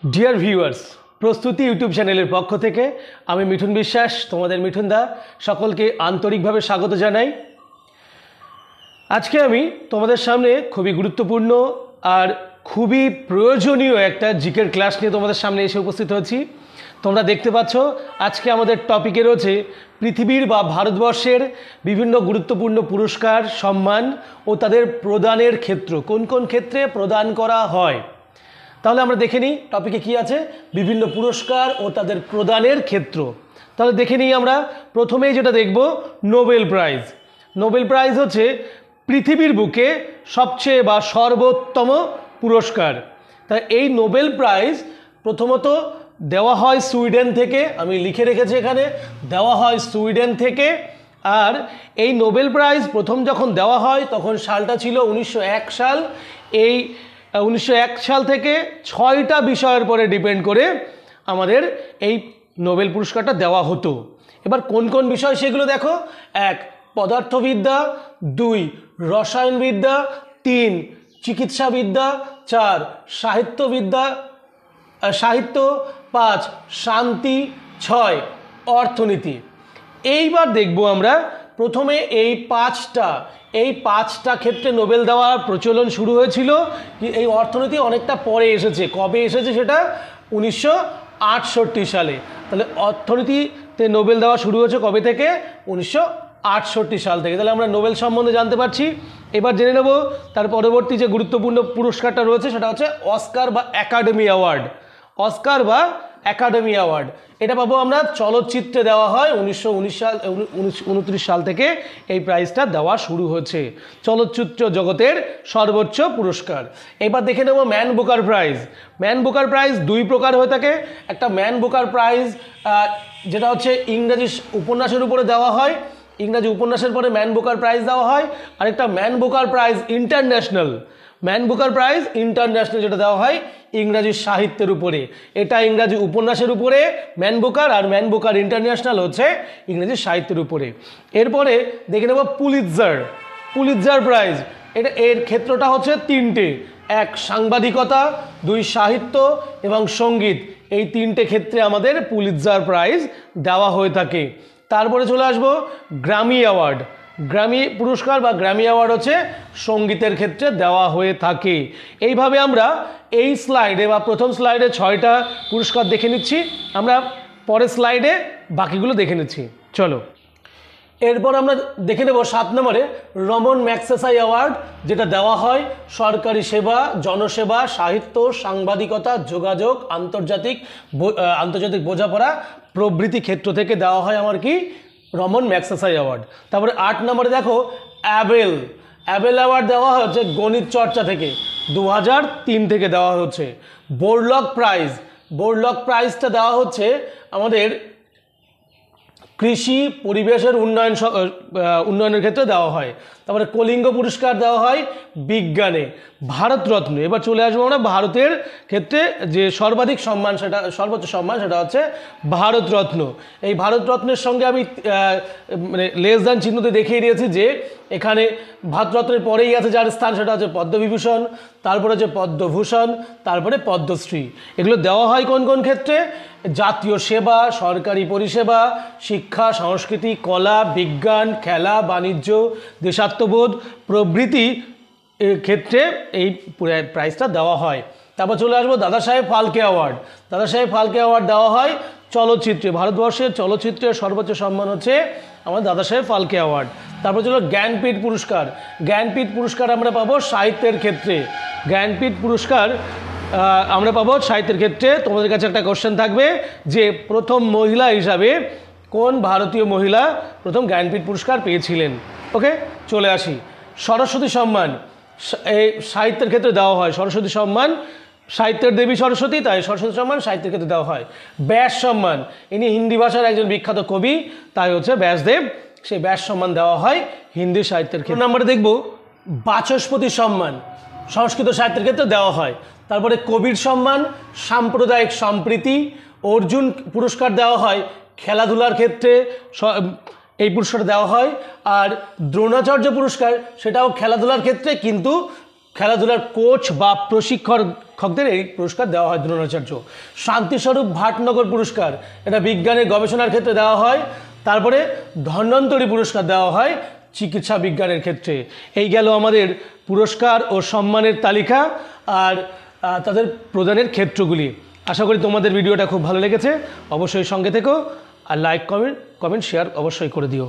Dear viewers, প্রস্তুতি YouTube চ্যানেলের পক্ষ থেকে আমি মিঠুন বিশ্বাস, তোমাদের মিঠুন দা, সকলকে আন্তরিকভাবে স্বাগত জানাই। আজকে আমি তোমাদের সামনে খুবই গুরুত্বপূর্ণ আর খুবই প্রয়োজনীয় একটা জিকের ক্লাস নিয়ে তোমাদের সামনে এসে উপস্থিত হয়েছি। তোমরা দেখতে পাচ্ছ আজকে আমাদের টপিকে রয়েছে পৃথিবীর বা ভারতবর্ষের বিভিন্ন গুরুত্বপূর্ণ পুরস্কার, সম্মান ও তাদের প্রদানের ক্ষেত্র, কোন কোন ক্ষেত্রে প্রদান করা হয়। তাহলে আমরা দেখে নিই টপিকে কি আছে, বিভিন্ন পুরস্কার ও তাদের প্রদানের ক্ষেত্র। তাহলে দেখে নিই আমরা প্রথমেই যেটা দেখব, নোবেল প্রাইজ। নোবেল প্রাইজ হচ্ছে পৃথিবীর বুকে সবচেয়ে বা সর্বোত্তম পুরস্কার। তাই এই নোবেল প্রাইজ প্রথমত দেওয়া হয় সুইডেন থেকে, আমি লিখে রেখেছি এখানে, দেওয়া হয় সুইডেন থেকে। আর এই নোবেল প্রাইজ প্রথম যখন দেওয়া হয় তখন সালটা ছিল 1901 সাল। এই 1901 সাল থেকে 6টা বিষয়ের পরে ডিপেন্ড করে আমাদের এই নোবেল পুরস্কারটা দেওয়া হতো। এবার কোন কোন বিষয় সেগুলো দেখো। 1 পদার্থবিদ্যা, 2 রসায়নবিদ্যা, 3 চিকিৎসাবিদ্যা, 4 সাহিত্য, 5 শান্তি, 6 অর্থনীতি। এইবার দেখব আমরা প্রথমে এই পাঁচটা ক্ষেত্রে নোবেল দেওয়ার প্রচলন শুরু হয়েছিল। এই অর্থনীতি অনেকটা পরে এসেছে। কবে এসেছে সেটা 1968 সালে। তাহলে অর্থনীতিতে নোবেল দেওয়া শুরু হয়েছে কবে থেকে? 1968 সাল থেকে। তাহলে আমরা নোবেল সম্বন্ধে জানতে পারছি। এবার জেনে নেব তার পরবর্তী যে গুরুত্বপূর্ণ পুরস্কারটা রয়েছে সেটা হচ্ছে অস্কার বা একাডেমি অ্যাওয়ার্ড। অস্কার বা একাডেমি অ্যাওয়ার্ড এটা পাবো আমরা চলচ্চিত্রে দেওয়া হয়। 1929 সাল থেকে এই প্রাইজটা দেওয়া শুরু হয়েছে, চলচ্চিত্র জগতের সর্বোচ্চ পুরস্কার। এবার দেখে নেব man Booker prize. Man Booker prize 2 প্রকার হয়ে থাকে। একটা ম্যান বুকার প্রাইজ যেটা হচ্ছে ইংরাজি উপন্যাসের উপরে দেওয়া হয়, ইংরাজি উপন্যাসের পরে ম্যান বুকার প্রাইজ দেওয়া হয়। আরেকটা man Booker prize international, man Booker prize international যেটা দেওয়া হয় ইংরাজি সাহিত্যের উপরে। এটা ইংরাজি উপন্যাসের উপরে ম্যান বুকার, আর ম্যান বুকার ইন্টারন্যাশনাল হচ্ছে ইংরেজি সাহিত্যের উপরে। এরপরে দেখে নেব পুলিৎজার প্রাইজ। এর ক্ষেত্রটা হচ্ছে 3টে। 1 সাংবাদিকতা, 2 সাহিত্য এবং সঙ্গীত। এই 3টে ক্ষেত্রে আমাদের পুলিৎজার প্রাইজ দেওয়া হয়ে থাকে। তারপরে চলে আসবো গ্র্যামি অ্যাওয়ার্ড। গ্র্যামি পুরস্কার বা গ্র্যামি অ্যাওয়ার্ড হচ্ছে সঙ্গীতের ক্ষেত্রে দেওয়া হয়ে থাকে। এইভাবে আমরা এই স্লাইডে বা প্রথম স্লাইডে 6টা পুরস্কার দেখে নিচ্ছি। আমরা পরের স্লাইডে বাকিগুলো দেখে নিচ্ছি। চলো, এরপর আমরা দেখে নেব 7 নম্বরে রমন ম্যাগসেসে অ্যাওয়ার্ড, যেটা দেওয়া হয় সরকারি সেবা, জনসেবা, সাহিত্য, সাংবাদিকতা, যোগাযোগ, আন্তর্জাতিক বোঝাপড়া প্রভৃতি ক্ষেত্র থেকে দেওয়া হয় আমার কি রমন ম্যাগসেসে অ্যাওয়ার্ড। তারপরে 8 নম্বরে দেখো অ্যাবেল অ্যাওয়ার্ড দেওয়া হচ্ছে গণিত চর্চা থেকে, 2003 থেকে দেওয়া হচ্ছে। বোরলগ প্রাইজটা দেওয়া হচ্ছে আমাদের কৃষি পরিবেশের উন্নয়নের ক্ষেত্রে দেওয়া হয়। তারপরে কলিঙ্গ পুরস্কার দেওয়া হয় বিজ্ঞানে। ভারতরত্ন, এবার চলে আসবো আমরা ভারতের ক্ষেত্রে যে সর্বোচ্চ সম্মান সেটা হচ্ছে ভারতরত্ন। এই ভারতরত্নের সঙ্গে আমি মানে লেস দ্যান চিহ্নতে দেখিয়ে দিয়েছি যে এখানে ভারতরত্নের পরেই আছে যার স্থান, সেটা হচ্ছে পদ্মবিভূষণ, তারপরে হচ্ছে পদ্মভূষণ, তারপরে পদ্মশ্রী। এগুলো দেওয়া হয় কোন কোন ক্ষেত্রে? জাতীয় সেবা, সরকারি পরিষেবা, শিক্ষা, সংস্কৃতি, কলা, বিজ্ঞান, খেলা, বাণিজ্য, দেশাত্মবোধ প্রভৃতি ক্ষেত্রে এই প্রাইজটা দেওয়া হয়। তারপর চলে আসবো দাদাসাহেব ফালকে অ্যাওয়ার্ড দেওয়া হয় চলচ্চিত্রে। ভারতবর্ষের চলচ্চিত্রের সর্বোচ্চ সম্মান হচ্ছে আমাদের দাদাসাহেব ফালকে অ্যাওয়ার্ড। তারপর চলো জ্ঞানপীঠ পুরস্কার আমরা পাবো সাহিত্যের ক্ষেত্রে। জ্ঞানপীঠ পুরস্কার আমরা পাবো সাহিত্যের ক্ষেত্রে। তোমাদের কাছে একটা কোশ্চেন থাকবে যে প্রথম মহিলা হিসাবে কোন ভারতীয় মহিলা প্রথম জ্ঞানপীঠ পুরস্কার পেয়েছিলেন। ওকে, চলে আসি সরস্বতী সম্মান। এই সাহিত্যের ক্ষেত্রে দেওয়া হয় সরস্বতী সম্মান, সাহিত্যের দেবী সরস্বতী, তাই সরস্বতী সম্মান সাহিত্যের ক্ষেত্রে দেওয়া হয়। ব্যাস সম্মান, ইনি হিন্দি ভাষার একজন বিখ্যাত কবি, তাই হচ্ছে ব্যাসদেব, সেই ব্যাস সম্মান দেওয়া হয় হিন্দি সাহিত্যের ক্ষেত্রে। নাম্বারে দেখব বাচস্পতি সম্মান, সংস্কৃত সাহিত্যের ক্ষেত্রে দেওয়া হয়। তারপরে কবির সম্মান, সাম্প্রদায়িক সম্প্রীতি। অর্জুন পুরস্কার দেওয়া হয় খেলাধুলার ক্ষেত্রে, এই পুরস্কার দেওয়া হয়। আর দ্রোণাচার্য পুরস্কার সেটাও খেলাধুলার ক্ষেত্রে, কিন্তু খেলাধুলার কোচ বা শিক্ষকদের এই পুরস্কার দেওয়া হয় দ্রোণাচার্য। শান্তিস্বরূপ ভাটনগর পুরস্কার, এটা বিজ্ঞানের গবেষণার ক্ষেত্রে দেওয়া হয়। তারপরে ধন্বন্তরী পুরস্কার দেওয়া হয় চিকিৎসা বিজ্ঞানের ক্ষেত্রে। এই গেল আমাদের পুরস্কার ও সম্মানের তালিকা আর তাদের প্রদানের ক্ষেত্রগুলি। আশা করি তোমাদের ভিডিওটা খুব ভালো লেগেছে। অবশ্যই সঙ্গে থেকো আর লাইক কমেন্ট শেয়ার অবশ্যই করে দিও।